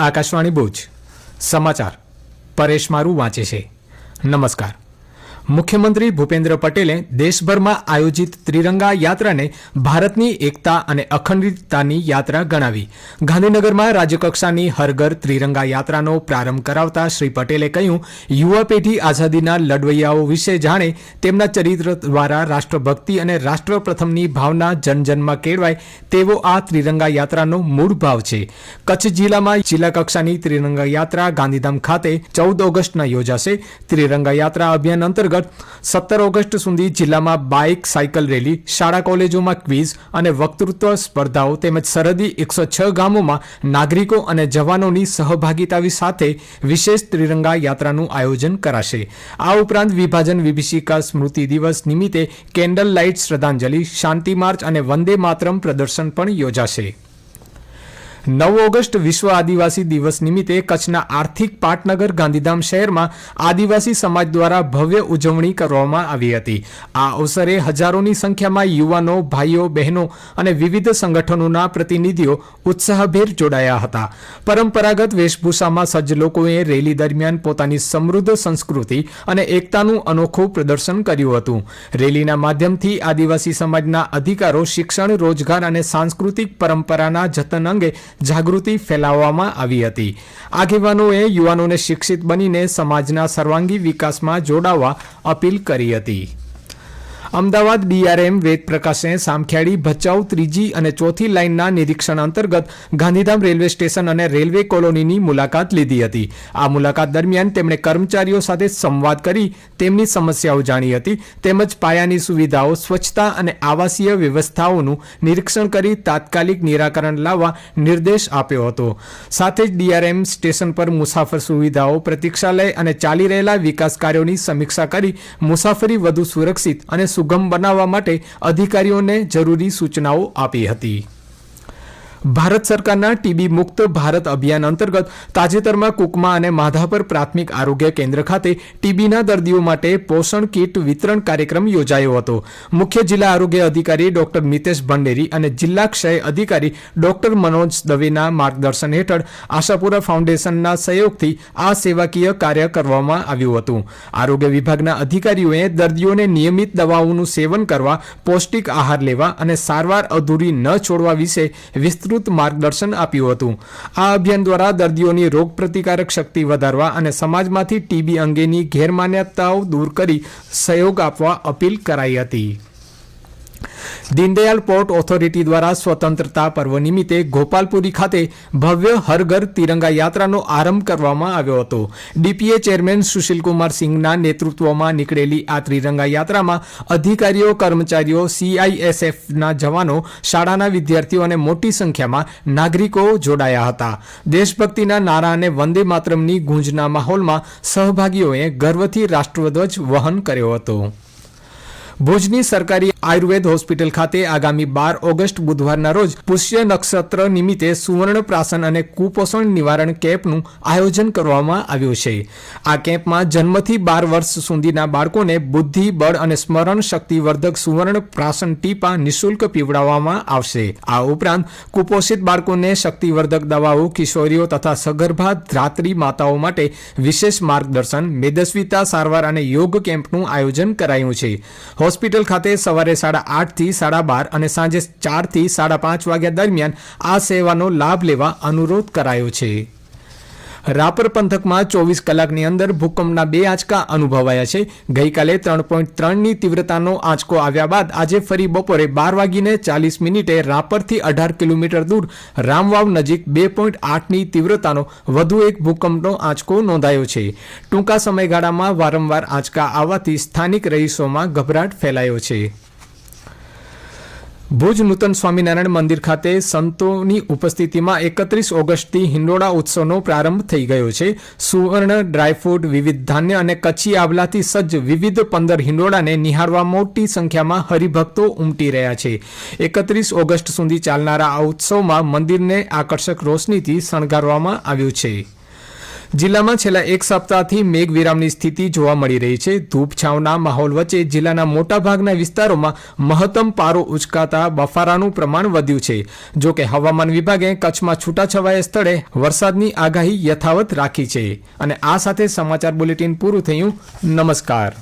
આકાશવાણી ભુજ સમાચાર પરેશ મારું વાંચે છે. નમસ્કાર. મુખ્યમંત્રી ભૂપેન્દ્ર પટેલે દેશભરમાં આયોજિત ત્રિરંગા યાત્રાને ભારતની એકતા અને અખંડિતતાની યાત્રા ગણાવી. ગાંધીનગરમાં રાજ્યકક્ષાની હર ઘર ત્રિરંગા યાત્રાનો પ્રારંભ કરાવતા શ્રી પટેલે કહ્યું, યુવા પેઢી આઝાદીના લડવૈયાઓ વિશે જાણે, તેમના ચરિત્ર દ્વારા રાષ્ટ્રભક્તિ અને રાષ્ટ્ર પ્રથમની ભાવના જનજનમાં કેળવાય તેવો આ ત્રિરંગા યાત્રાનો મૂળ ભાવ છે. કચ્છ જિલ્લામાં જિલ્લા કક્ષાની ત્રિરંગા યાત્રા ગાંધીધામ ખાતે 14 ઓગસ્ટના યોજાશે. ત્રિરંગા યાત્રા અભિયાન અંતર્ગત 17 ઓગસ્ટ સુધી જિલ્લામાં બાઇક સાયકલ રેલી, શાળા કોલેજોમાં ક્વિઝ અને વક્તૃત્વ સ્પર્ધાઓ તેમજ સરહદી 106 ગામોમાં નાગરિકો અને જવાનોની સહભાગિતા સાથે વિશેષ ત્રિરંગા યાત્રાનું આયોજન કરાશે. આ ઉપરાંત વિભાજન વિભીષિકા સ્મૃતિ દિવસ નિમિત્તે કેન્ડલ લાઇટ શ્રદ્ધાંજલિ, શાંતિ માર્ચ અને વંદે માતરમ પ્રદર્શન પણ યોજાશે. 9 ઓગસ્ટ વિશ્વ આદિવાસી દિવસ નિમિત્તે કચ્છના આર્થિક પાટનગર ગાંધીધામ શહેરમાં આદિવાસી સમાજ દ્વારા ભવ્ય ઉજવણી કરવામાં આવી હતી. આ અવસરે હજારોની સંખ્યામાં યુવાનો, ભાઈઓ, બહેનો અને વિવિધ સંગઠનોના પ્રતિનિધિઓ ઉત્સાહભેર જોડાયા હતા. પરંપરાગત વેશભૂષામાં સજ્જ લોકોએ રેલી દરમિયાન પોતાની સમૃદ્ધ સંસ્કૃતિ અને એકતાનું અનોખું પ્રદર્શન કર્યું હતું. રેલીના માધ્યમથી આદિવાસી સમાજના અધિકારો, શિક્ષણ, રોજગાર અને સાંસ્કૃતિક પરંપરાના જતન અંગે જાગૃતિ ફેલાવવામાં આવી હતી. આગેવાનોએ યુવાનોને શિક્ષિત બનીને સમાજના સર્વાંગી વિકાસમાં જોડાવા અપીલ કરી હતી. અમદાવાદ ડીઆરએમ વેદ પ્રકાશે સામખિયાળી, ભચાઉ ત્રીજી અને ચોથી લાઇનના નિરીક્ષણ અંતર્ગત ગાંધીધામ રેલવે સ્ટેશન અને રેલવે કોલોનીની મુલાકાત લીધી હતી. આ મુલાકાત દરમિયાન તેમણે કર્મચારીઓ સાથે સંવાદ કરી તેમની સમસ્યાઓ જાણી હતી. તેમજ પાયાની સુવિધાઓ, સ્વચ્છતા અને આવાસીય વ્યવસ્થાઓનું નિરીક્ષણ કરી તાત્કાલિક નિરાકરણ લાવવા નિર્દેશ આપ્યો હતો. સાથે જ ડીઆરએમ સ્ટેશન પર મુસાફર સુવિધાઓ, પ્રતીક્ષાલય અને ચાલી રહેલા વિકાસ કાર્યોની સમીક્ષા કરી મુસાફરી વધુ સુરક્ષિત અને સુગમ બનાવવા માટે અધિકારીઓને જરૂરી સૂચનાઓ આપી હતી. ભારત સરકારના ટીબી મુક્ત ભારત અભિયાન અંતર્ગત તાજેતરમાં કુકમા અને માધાપર પ્રાથમિક આરોગ્ય કેન્દ્ર ખાતે ટીબીના દર્દીઓ માટે પોષણ કીટ વિતરણ કાર્યક્રમ યોજાયો હતો. મુખ્ય જિલ્લા આરોગ્ય અધિકારી ડોક્ટર મિતેશ ભંડેરી અને જિલ્લા ક્ષય અધિકારી ડોક્ટર મનોજ દવેના માર્ગદર્શન હેઠળ આશાપુરા ફાઉન્ડેશનના સહયોગથી આ સેવાકીય કાર્ય કરવામાં આવ્યું હતું. આરોગ્ય વિભાગના અધિકારીઓએ દર્દીઓને નિયમિત દવાઓનું સેવન કરવા, પૌષ્ટિક આહાર લેવા અને સારવાર અધૂરી ન છોડવા વિશે વિસ્તૃત માર્ગદર્શન આપ્યું હતું. આ અભિયાન દ્વારા દર્દીઓની રોગપ્રતિકારક શક્તિ વધારવા અને સમાજમાંથી ટીબી અંગેની ગેરમાન્યતાઓ દૂર કરી સહયોગ આપવા અપીલ કરાઈ હતી. દીનદયાલ પોર્ટ ઓથોરિટી દ્વારા સ્વતંત્રતા પર્વ નિમિત્તે ગોપાલપુરી ખાતે ભવ્ય હર ઘર તિરંગા યાત્રાનો આરંભ કરવામાં આવ્યો હતો. ડીપીએ ચેરમેન સુશીલકુમાર સિંઘના નેતૃત્વમાં નીકળેલી આ ત્રિરંગા યાત્રામાં અધિકારીઓ, કર્મચારીઓ, CISFના જવાનો, શાળાના વિદ્યાર્થીઓ અને મોટી સંખ્યામાં નાગરિકો જોડાયા હતા. દેશભક્તિના નારા અને વંદે માતરમની ગૂંજના માહોલમાં સહભાગીઓએ ગર્વથી રાષ્ટ્રધ્વજ વહન કર્યો હતો. ભુજની સરકારી આયુર્વેદ હોસ્પિટલ ખાતે આગામી 12 ઓગસ્ટ બુધવારના રોજ પુષ્ય નક્ષત્ર નિમિત્તે સુવર્ણ પ્રાશન અને કુપોષણ નિવારણ કેમ્પનું આયોજન કરવામાં આવ્યું છે. આ કેમ્પમાં જન્મથી 12 વર્ષ સુધીના બાળકોને બુદ્ધિ, બળ અને સ્મરણ શક્તિવર્ધક સુવર્ણ પ્રાશન ટીપા નિઃશુલ્ક પીવડાવવામાં આવશે. આ ઉપરાંત કુપોષિત બાળકોને શક્તિવર્ધક દવાઓ, કિશોરીઓ તથા સગર્ભા ધાત્રી માતાઓ માટે વિશેષ માર્ગદર્શન, મેદસ્વીતા સારવાર અને યોગ કેમ્પનું આયોજન કરાયું છે. હોસ્પિટલ ખાતે સવારે 8:30 થી 12:30 અને સાંજે 4 થી 5:30 વાગ્યા દરમિયાન આ સેવાનો લાભ લેવા અનુરોધ કરાયો છે. રાપર પંથકમાં 24 કલાકની અંદર ભૂકંપના 2 આંચકા અનુભવાયા છે. ગઈકાલે 3.3ની તીવ્રતાનો આંચકો આવ્યા બાદ આજે ફરી બપોરે 12:40 રાપરથી 18 કિલોમીટર દૂર રામવાવ નજીક 2.8ની તીવ્રતાનો વધુ એક ભૂકંપનો આંચકો નોંધાયો છે. ટૂંકા સમયગાળામાં વારંવાર આંચકા આવવાથી સ્થાનિક રહીશોમાં ગભરાટ ફેલાયો છે. ભુજ નૂતન સ્વામિનારાયણ મંદિર ખાતે સંતોની ઉપસ્થિતિમાં 31 ઓગસ્ટથી હિંડોળા ઉત્સવનો પ્રારંભ થઈ ગયો છે. સુવર્ણ, ડ્રાયફ્રૂટ, વિવિધ ધાન્ય અને કચ્છી આંબલાથી સજ્જ વિવિધ 15 હિંડોળાને નિહાળવા મોટી સંખ્યામાં હરિભક્તો ઉમટી રહ્યા છે. 31 ઓગસ્ટ સુધી ચાલનારા આ ઉત્સવમાં મંદિરને આકર્ષક રોશનીથી શણગારવામાં આવ્યું છે. જિલ્લામાં છેલ્લા એક સપ્તાહથી મેઘવિરામની સ્થિતિ જોવા મળી રહી છે. ધૂપછાંવના માહોલ વચ્ચે જિલ્લાના મોટાભાગના વિસ્તારોમાં મહત્તમ પારો ઉચકાતા બફારાનું પ્રમાણ વધ્યું છે. જો કે હવામાન વિભાગે કચ્છમાં છૂટાછવાયા સ્થળે વરસાદની આગાહી યથાવત રાખી છે. અને આ સાથે સમાચાર બુલેટિન પૂરું થયું. નમસ્કાર.